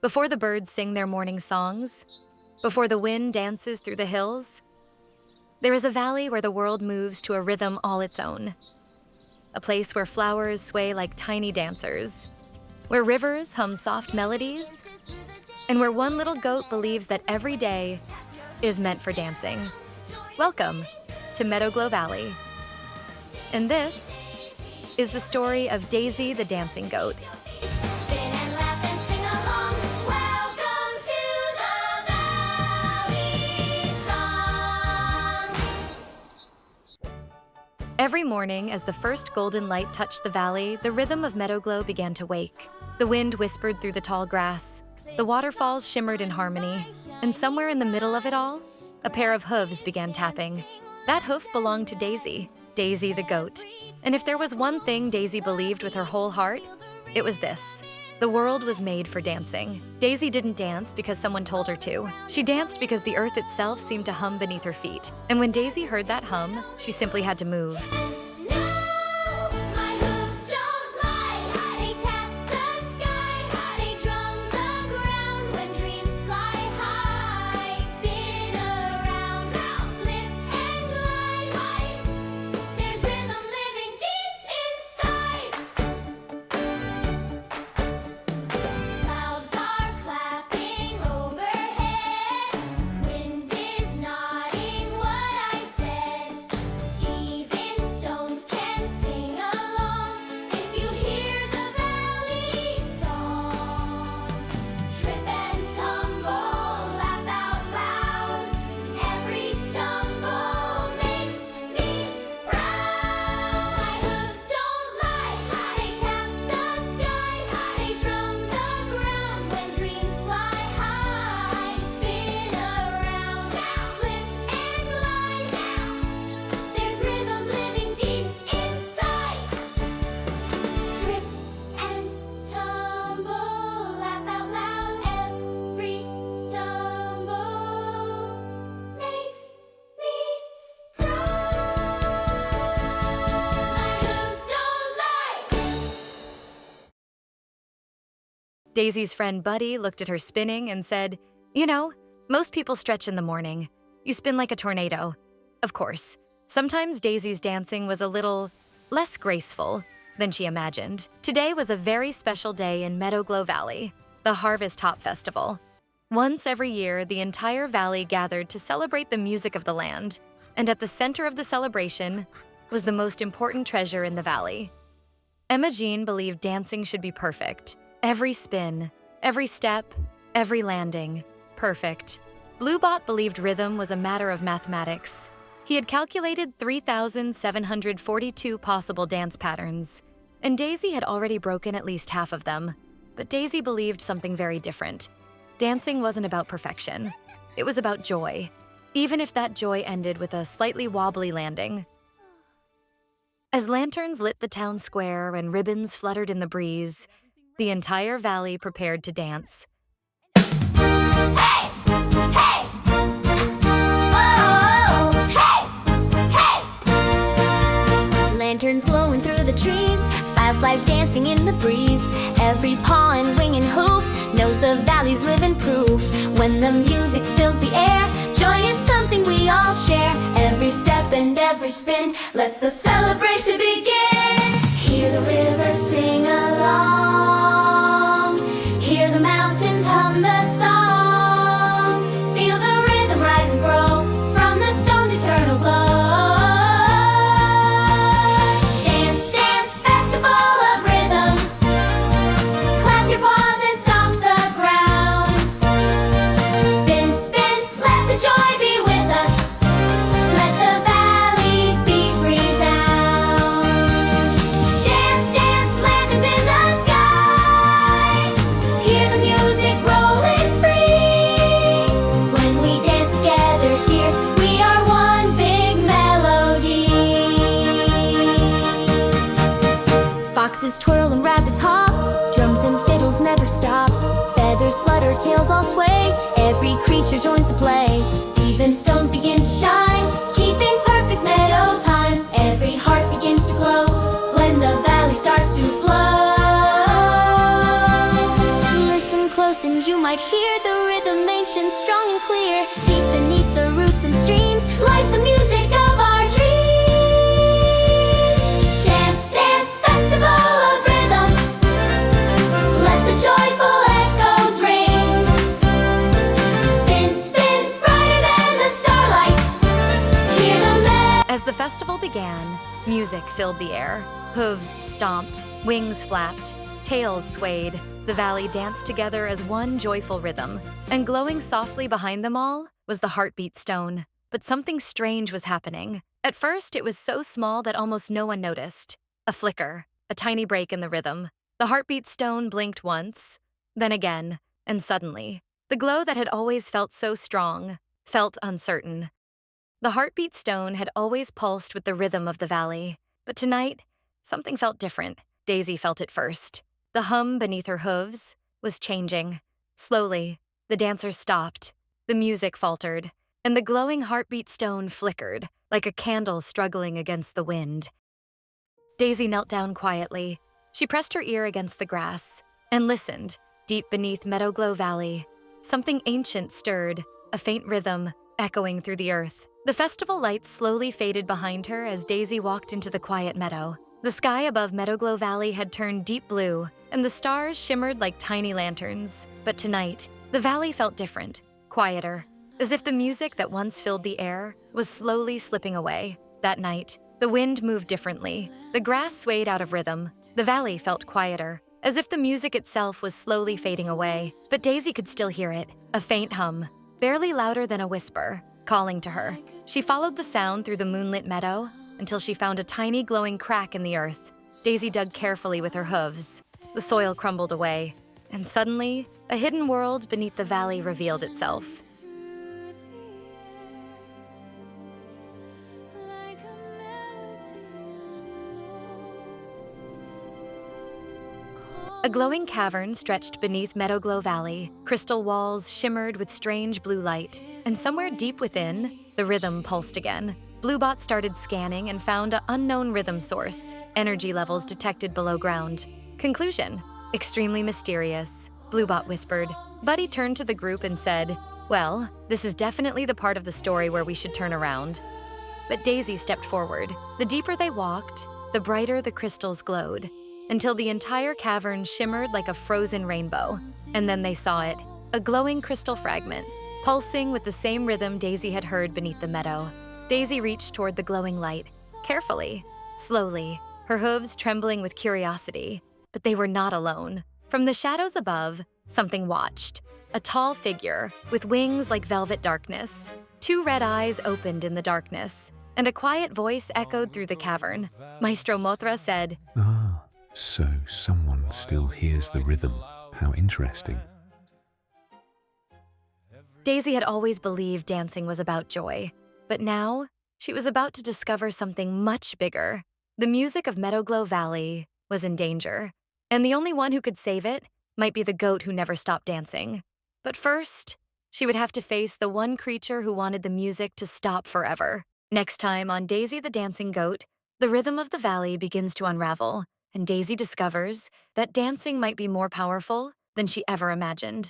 Before the birds sing their morning songs, before the wind dances through the hills, there is a valley where the world moves to a rhythm all its own. A place where flowers sway like tiny dancers, where rivers hum soft melodies, and where one little goat believes that every day is meant for dancing. Welcome to Meadowglow Valley. And this is the story of Daisy the dancing goat. Every morning, as the first golden light touched the valley, the rhythm of Meadowglow began to wake. The wind whispered through the tall grass, the waterfalls shimmered in harmony, and somewhere in the middle of it all, a pair of hooves began tapping. That hoof belonged to Daisy, Daisy the goat. And if there was one thing Daisy believed with her whole heart, it was this: the world was made for dancing. Daisy didn't dance because someone told her to. She danced because the earth itself seemed to hum beneath her feet. And when Daisy heard that hum, she simply had to move. Daisy's friend Buddy looked at her spinning and said, "You know, most people stretch in the morning. You spin like a tornado." Of course, sometimes Daisy's dancing was a little less graceful than she imagined. Today was a very special day in Meadowglow Valley, the Harvest Hop Festival. Once every year, the entire valley gathered to celebrate the music of the land, and at the center of the celebration was the most important treasure in the valley. Emma Jean believed dancing should be perfect. Every spin, every step, every landing, perfect. Bluebot believed rhythm was a matter of mathematics. He had calculated 3,742 possible dance patterns, and Daisy had already broken at least half of them. But Daisy believed something very different. Dancing wasn't about perfection. It was about joy, even if that joy ended with a slightly wobbly landing. As lanterns lit the town square and ribbons fluttered in the breeze, the entire valley prepared to dance. Hey! Hey! Oh! Hey! Hey! Lanterns glowing through the trees, fireflies dancing in the breeze. Every paw and wing and hoof knows the valley's living proof. When the music fills the air, joy is something we all share. Every step and every spin lets the celebration begin. Hear the river sing along, hear the mountains hum the song, feel the rhythm rise and grow from the stone's eternal glow. Dance, dance, festival of rhythm, clap your paws and stomp the ground. Spin, spin, let the joy be with us, let the valley's beat resound. Dance, dance, lanterns in the sky, hear the music rolling free. When we dance together here, we are one big melody. Foxes twirl and rabbits hop, drums and fiddles never stop. Feathers flutter, tails all sway, every creature joins the play. Even stones begin to shine, keeping perfect meadow time. Every heart begins to glow when the valley starts to flow. Listen close and you might hear the rhythm ancient, strong and clear. Deep beneath the roots and streams lies the music of our dreams. Dance, dance, festival of rhythm. Let the joyful echoes ring. Spin, spin, brighter than the starlight. Hear the As the festival began, music filled the air. Hooves stomped, wings flapped, tails swayed. The valley danced together as one joyful rhythm, and glowing softly behind them all was the heartbeat stone. But something strange was happening. At first, it was so small that almost no one noticed. A flicker, a tiny break in the rhythm. The heartbeat stone blinked once, then again, and suddenly, the glow that had always felt so strong felt uncertain. The heartbeat stone had always pulsed with the rhythm of the valley, but tonight, something felt different. Daisy felt it first. The hum beneath her hooves was changing. Slowly, the dancers stopped, the music faltered, and the glowing heartbeat stone flickered like a candle struggling against the wind. Daisy knelt down quietly. She pressed her ear against the grass and listened. Deep beneath Meadowglow Valley, something ancient stirred, a faint rhythm echoing through the earth. The festival lights slowly faded behind her as Daisy walked into the quiet meadow. The sky above Meadowglow Valley had turned deep blue, and the stars shimmered like tiny lanterns. But tonight, the valley felt different, quieter, as if the music that once filled the air was slowly slipping away. That night, the wind moved differently. The grass swayed out of rhythm. The valley felt quieter, as if the music itself was slowly fading away. But Daisy could still hear it, a faint hum, barely louder than a whisper, calling to her. She followed the sound through the moonlit meadow until she found a tiny glowing crack in the earth. Daisy dug carefully with her hooves. The soil crumbled away, and suddenly, a hidden world beneath the valley revealed itself. A glowing cavern stretched beneath Meadowglow Valley. Crystal walls shimmered with strange blue light, and somewhere deep within, the rhythm pulsed again. Bluebot started scanning and found an unknown rhythm source, energy levels detected below ground. Conclusion: extremely mysterious, Bluebot whispered. Buddy turned to the group and said, "Well, this is definitely the part of the story where we should turn around." But Daisy stepped forward. The deeper they walked, the brighter the crystals glowed, until the entire cavern shimmered like a frozen rainbow. And then they saw it, a glowing crystal fragment, pulsing with the same rhythm Daisy had heard beneath the meadow. Daisy reached toward the glowing light, carefully, slowly, her hooves trembling with curiosity. But they were not alone. From the shadows above, something watched, a tall figure with wings like velvet darkness. Two red eyes opened in the darkness, and a quiet voice echoed through the cavern. Maestro Mothra said, Ah, so someone still hears the rhythm. How interesting. Daisy had always believed dancing was about joy, but now she was about to discover something much bigger. The music of Meadowglow Valley was in danger, and the only one who could save it might be the goat who never stopped dancing. But first, she would have to face the one creature who wanted the music to stop forever. Next time on Daisy the Dancing Goat, the rhythm of the valley begins to unravel, and Daisy discovers that dancing might be more powerful than she ever imagined.